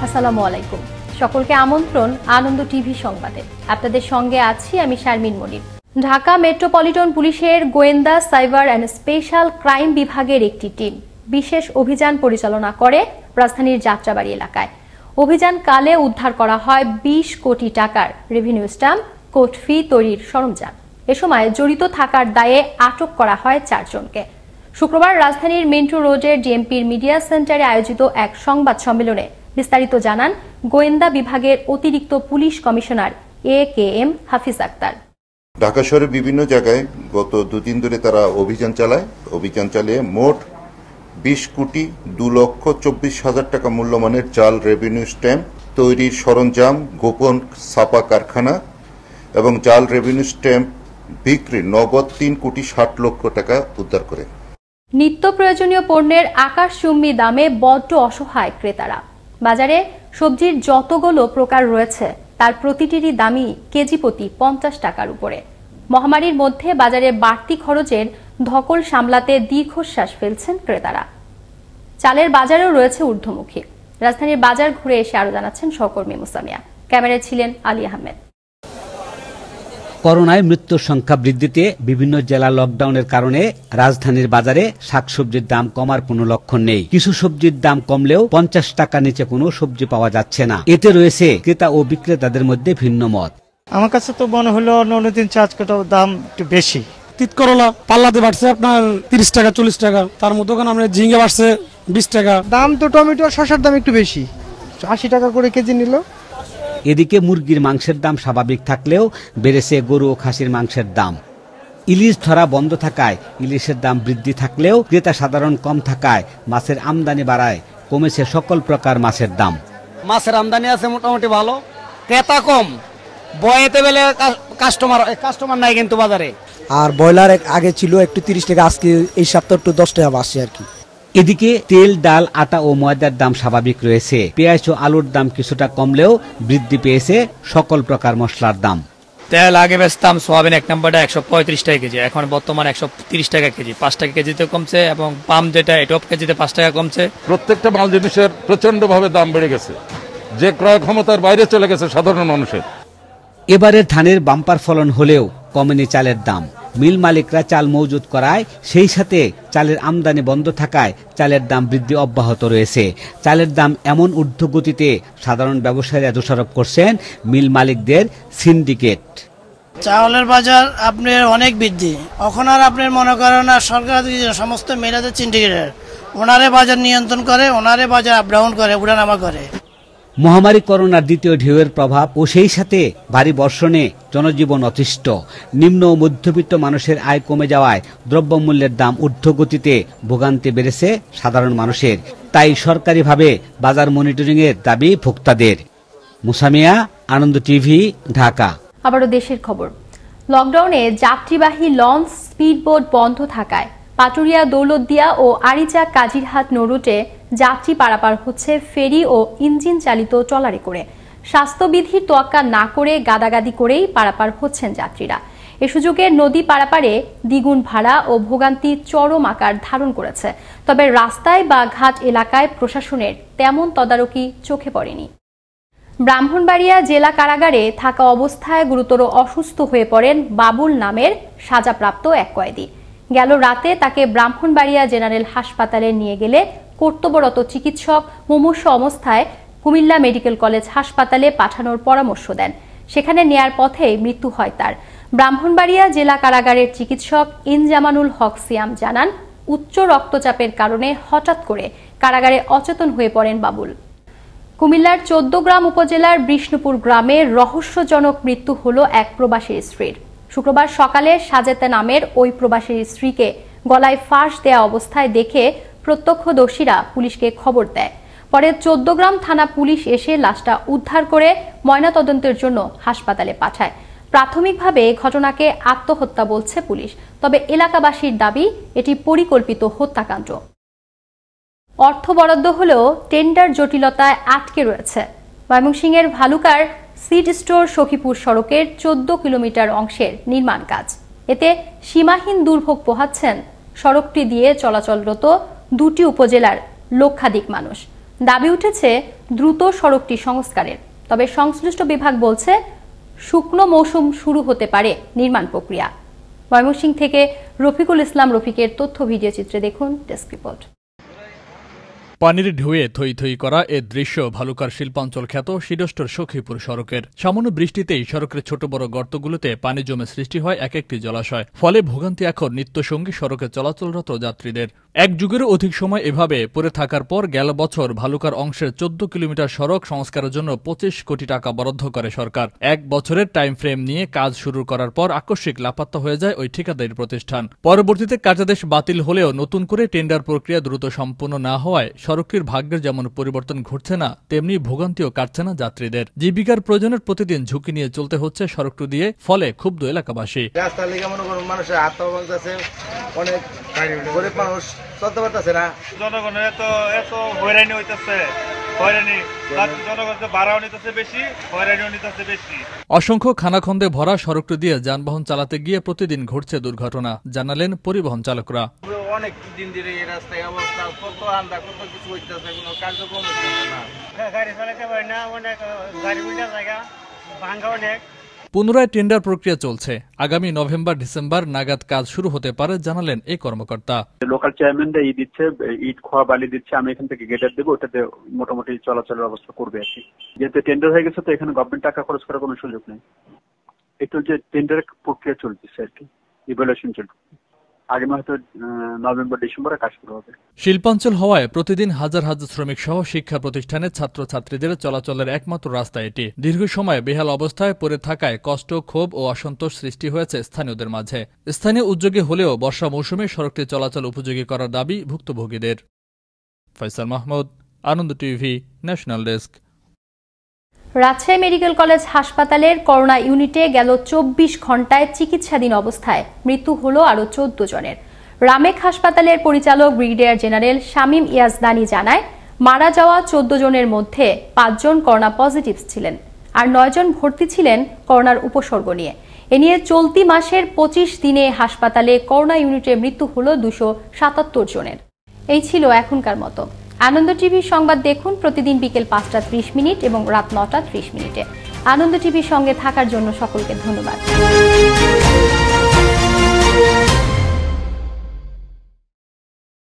আসসালামু আলাইকুম। সকলকে আমন্ত্রণ আনন্দ টিভি সংবাদে। আপনাদের সঙ্গে আছি আমি শারমিন মনির। ঢাকা মেট্রোপলিটন পুলিশের গোয়েন্দা সাইবার অ্যান্ড স্পেশাল ক্রাইম বিভাগের একটি টিম বিশেষ অভিযান পরিচালনা করে রাজধানীর যাত্রাবাড়ি এলাকায়। অভিযানকালে উদ্ধার করা হয় 20 কোটি টাকার রেভিনিউ স্ট্যাম্প, কোর্ট ফি তৈরির সরঞ্জাম। এ সময় জড়িত থাকার দায়ে আটক করা হয় 4 জনকে। শুক্রবার রাজধানীর মিন্টু রোডের ডিএমপির মিডিয়া সেন্টারে আয়োজিত এক সংবাদ সম্মেলনে বিস্তারিত জানান গোয়েন্দা বিভাগের অতিরিক্ত পুলিশ কমিশনার AKM হাফিজ আক্তার। ঢাকা শহরের বিভিন্ন জায়গায় গত 2 দিন ধরে তারা অভিযান চালিয়ে মোট 20 কোটি 2,24,000 টাকা মূল্যমানের জাল রেভিনিউ স্ট্যাম্প তৈরির সরঞ্জাম, গোপন ছাপা কারখানা এবং জাল রেভিনিউ স্ট্যাম্প বিক্রি নগদ 3 কোটি 60 লক্ষ টাকা উদ্ধার করে। নিত্য প্রয়োজনীয় পণ্যের আকাশচুম্বী দামে বড্ড অসহায় ক্রেতারা। বাজারে সবজির যতগুলো প্রকার রয়েছে তার প্রতিটিরই দামই কেজি প্রতি 50 টাকার উপরে। মহামারীর মধ্যে বাজারে বাড়তি খরচের ধকল সামলাতে দীর্ঘশ্বাস ফেলছেন ক্রেতারা। চালের বাজারেও রয়েছে ঊর্ধ্বমুখী। রাজধানীর বাজার ঘুরে এসে আরো জানাচ্ছেন সহকর্মী মুসামিয়া। ক্যামেরায় ছিলেন আলী আহমেদ। করোনায় মৃত্যুর সংখ্যা বৃদ্ধিতে বিভিন্ন জেলা লকডাউনের কারণে রাজধানীর বাজারে শাকসবজির দাম কমার কোনো লক্ষণ নেই। কিছু সবজির দাম কমলেও 50 টাকা নিচে কোনো সবজি পাওয়া যাচ্ছে না। এতে রয়েছে ক্রেতা ও বিক্রেতাদের মধ্যে ভিন্ন মত। আমার কাছে তো মনে হলো অন্যদিন চাঁচকাটাও দাম একটু বেশি। তিত করলা পাল্লাতে বাড়ছে আপনার 30 টাকা 40 টাকা, তার মধ্যে আমরা ঝিঙ্গে বাড়ছে 20 টাকা। দাম তো টমেটো শসার দাম একটু বেশি, 80 টাকা করে কেজি নিল। এদিকে মুরগির মাংসের দাম স্বাভাবিক থাকলেও বেড়েছে গরু ও খাসির মাংসের দাম। ইলিশ ধরা বন্ধ থাকায় ইলিশের দাম বৃদ্ধি থাকলেও ক্রেতা সাধারণ কম থাকায় মাছের আমদানি বাড়ায় কমেছে সকল প্রকার মাছের দাম। মাছের আমদানি আছে মোটামুটি ভালো, ক্রেতা কম, বয়েতে বেলে কাস্টমার নাই কিন্তু বাজারে। আর ব্রয়লার আগে ছিল একটু 30 টাকা, আজকে এই সপ্তাহ একটু 10 টাকা বাড়ছে আর কি। এদিকে তেল, ডাল, আটা ও ময়দার দাম স্বাভাবিক রয়েছে। পেঁয়াজ ও আলুর দাম কিছুটা কমলেও বৃদ্ধি পেয়েছে সকল প্রকার মশলার দাম। তেল আগে বেচতাম সোয়াবিন 1 নম্বরটা 135 টাকা কেজি, এখন বর্তমান 130 টাকা কেজি, 5 টাকা কেজিতে কমছে। এবং পাম যেটা এটপ কেজিতে 5 টাকা কমছে। প্রত্যেকটা মাল জিনিসের প্রচন্ডভাবে দাম বেড়ে গেছে, যে ক্রয় ক্ষমতার বাইরে চলে গেছে সাধারণ মানুষের। এবারের ধানের বাম্পার ফলন হলেও কমেনি চালের দাম। মিল মালিকরা চাল মজুত করায় সেই সাথে চালের আমদানি বন্ধ থাকায় চালের দাম বৃদ্ধি অব্যাহত রয়েছে। চালের দাম এমন ঊর্ধ্বগতিতে সাধারণ ব্যবসায়ীরা দোষারোপ করছেন মিল মালিকদের সিন্ডিকেট। চাউলের বাজার আপনার অনেক বৃদ্ধি, এখন আর আপনার মনে করেন না সরকার সমস্ত মেলাদের সিন্ডিকেটের, ওনারে বাজার নিয়ন্ত্রণ করে, ওনারে বাজার আপ ডাউন করে, উঠানামা করে। মহামারী করোনার দ্বিতীয় ঢেউয়ের প্রভাব ও সেই সাথে ভারী বর্ষণে জনজীবন অতিষ্ঠ। নিম্ন ও মধ্যবিত্ত মানুষের আয় কমে যাওয়ায় দ্রব্যমূল্যের দাম ঊর্ধ্বগতিতে ভোগান্তি বেড়েছে সাধারণ মানুষের। তাই সরকারিভাবে বাজার মনিটরিংয়ের দাবি ভোক্তাদের। মুসামিয়া, আনন্দ টিভি, ঢাকা। আবারও দেশের খবর। লকডাউনে যাত্রীবাহী লঞ্চ, স্পিডবোট বন্ধ থাকায় পাটুরিয়া, দৌলতদিয়া ও আরিচা কাজিরহাট নৌরুটে যাত্রী পারাপার হচ্ছে ফেরি ও ইঞ্জিন চালিত ট্রলারে করে। স্বাস্থ্যবিধির তোয়াক্কা না করে গাদাগাদি করেই পারাপার হচ্ছেন যাত্রীরা। এ সুযোগে নদী পারাপারে দ্বিগুণ ভাড়া ও ভোগান্তি চরম আকার ধারণ করেছে। তবে রাস্তায় বা ঘাট এলাকায় প্রশাসনের তেমন তদারকি চোখে পড়েনি। ব্রাহ্মণবাড়িয়া জেলা কারাগারে থাকা অবস্থায় গুরুতর অসুস্থ হয়ে পড়েন বাবুল নামের সাজাপ্রাপ্ত এক কয়েদি। গেল রাতে তাকে ব্রাহ্মণবাড়িয়া জেনারেল হাসপাতালে নিয়ে গেলে কর্তব্যরত চিকিৎসক মুমূর্ষু অবস্থায় কুমিল্লা মেডিকেল কলেজ হাসপাতালে পাঠানোর পরামর্শ দেন। সেখানে নেয়ার পথে মৃত্যু হয় তার। ব্রাহ্মণবাড়িয়া জেলা কারাগারের চিকিৎসক ইনজামানুল হক সিয়াম জানান, উচ্চ রক্তচাপের কারণে হঠাৎ করে কারাগারে অচেতন হয়ে পড়েন বাবুল। কুমিল্লার 14 গ্রাম উপজেলার বিষ্ণুপুর গ্রামে রহস্যজনক মৃত্যু হলো এক প্রবাসীর স্ত্রীর। শুক্রবার সকালে সাজেতা নামের ওই প্রবাসীর স্ত্রীকে গলায় ফাঁস দেয়া অবস্থায় দেখে প্রত্যক্ষদর্শীরা পুলিশকে খবর দেয়। পরে 14 গ্রাম থানা পুলিশ এসে লাশটা উদ্ধার করে ময়নাতদন্তের জন্য হাসপাতালে পাঠায়। প্রাথমিকভাবে ঘটনাকে আত্মহত্যা বলছে পুলিশ, তবে এলাকাবাসীর দাবি এটি পরিকল্পিত হত্যাকাণ্ড। অর্থ বরাদ্দ হলেও টেন্ডার জটিলতায় আটকে রয়েছে। ময়মনসিংহের ভালুকার সিড স্টোর সখীপুর সড়কের 14 কিলোমিটার অংশের নির্মাণ কাজ। এতে সীমাহীন দুর্ভোগ পোহাচ্ছেন সড়কটি দিয়ে চলাচলরত দুটি উপজেলার লক্ষাধিক মানুষ। দাবি উঠেছে দ্রুত সড়কটি সংস্কারের। তবে সংশ্লিষ্ট বিভাগ বলছে শুকনো মৌসুম শুরু হতে পারে নির্মাণ প্রক্রিয়া। ময়মনসিংহ থেকে রফিকুল ইসলাম রফিকের তথ্য ভিডিও চিত্রে দেখুন ডেস্ক রিপোর্ট। পানির ঢেউয়ে থই থই করা এ দৃশ্য ভালুকার শিল্পাঞ্চল খ্যাত শিডস্টর সখীপুর সড়কের। সামান্য বৃষ্টিতেই সড়কের ছোট বড় গর্তগুলোতে পানি জমে সৃষ্টি হয় এক একটি জলাশয়। ফলে ভোগান্তি এখন নিত্যসঙ্গী সড়কে চলাচলরত যাত্রীদের। এক যুগেরও অধিক সময় এভাবে পড়ে থাকার পর গেল বছর ভালুকার অংশের 14 কিলোমিটার সড়ক সংস্কারের জন্য 25 কোটি টাকা বরাদ্দ করে সরকার। এক বছরের টাইম ফ্রেম নিয়ে কাজ শুরু করার পর আকস্মিক লাপাত্তা হয়ে যায় ওই ঠিকাদারি প্রতিষ্ঠান। পরবর্তীতে কার্যাদেশ বাতিল হলেও নতুন করে টেন্ডার প্রক্রিয়া দ্রুত সম্পন্ন না হওয়ায় সড়কটির ভাগ্যের যেমন পরিবর্তন ঘটছে না, তেমনি ভোগান্তিও কাটছে না যাত্রীদের। জীবিকার প্রয়োজনের প্রতিদিন ঝুঁকি নিয়ে চলতে হচ্ছে সড়কটি দিয়ে, ফলে ক্ষুব্ধ এলাকাবাসী। রাস্তার লিগে মনে করুন মানুষের আত্মহত্যা আছে, অনেক গরিব মানুষ চলতে পারতেছে না। জনগণের এত হয়রানি হইতেছে, জনগণকে ভাড়াও নিতেছে বেশি, হয়রানিও নিতেছে বেশি। অসংখ্য খানাখন্দে ভরা সড়কটি দিয়ে যানবাহন চালাতে গিয়ে প্রতিদিন ঘটছে দুর্ঘটনা, জানালেন পরিবহন চালকরা। অনেক দিন ধরে এই রাস্তায় অবস্থা, কত আন্দা কত কিছু হইতেছে, কোনো কার্যক্রম হচ্ছে না। গাড়ি চালাতে পারে না, অনেক গাড়ি উল্টা জায়গা ভাঙ্গা অনেক। পুনরায় টেন্ডার প্রক্রিয়া চলছে। আগামী নভেম্বর ডিসেম্বর নাগাদ কাজ শুরু হতে পারে জানালেন এই কর্মকর্তা। লোকাল চেয়ারম্যানরা ইট দিচ্ছে, ইট খোয়া বালি দিচ্ছে, আমি এখান থেকে গেটার দেবো, ওটাতে মোটামুটি চলাচলের অবস্থা করবে আর কি। যেহেতু টেন্ডার হয়ে গেছে তো এখানে গভর্নমেন্ট টাকা খরচ করার কোনো সুযোগ নেই। একটু যে টেন্ডারের প্রক্রিয়া চলতেছে আর কি, ইভ্যালুয়েশন চলছে। আগামী হয়তো নভেম্বর ডিসেম্বরে কাজ শুরু হবে। শিল্পাঞ্চল হওয়ায় প্রতিদিন হাজার হাজার শ্রমিক সহ শিক্ষা প্রতিষ্ঠানের ছাত্রছাত্রীদের চলাচলের একমাত্র রাস্তা এটি। দীর্ঘ সময় বেহাল অবস্থায় পড়ে থাকায় কষ্ট, ক্ষোভ ও অসন্তোষ সৃষ্টি হয়েছে স্থানীয়দের মাঝে। স্থানীয় উদ্যোগে হলেও বর্ষা মৌসুমে সড়কটি চলাচল উপযোগী করার দাবি ভুক্তভোগীদের। Faisal Mahmud, Ananda TV, national desk. Rajshahi medical college হাসপাতালের করোনা ইউনিটে গেল 24 ঘন্টায় চিকিৎসাধীন অবস্থায় মৃত্যু হলো আরও 14 জনের। রামেক হাসপাতালের পরিচালক ব্রিগেডিয়ার জেনারেল শামীম ইয়াজদানি জানায়, মারা যাওয়া 14 জনের মধ্যে 5 জন করোনা পজিটিভ ছিলেন, আর 9 জন ভর্তি ছিলেন করোনার উপসর্গ নিয়ে। এ নিয়ে চলতি মাসের 25 দিনে হাসপাতালে করোনা ইউনিটে মৃত্যু হলো 277 জনের। এই ছিল এখনকার মতো। আনন্দ টিভির সংবাদ দেখুন প্রতিদিন বিকেল 5:30 এবং রাত 9:30। আনন্দ টিভির সঙ্গে থাকার জন্য সকলকে ধন্যবাদ।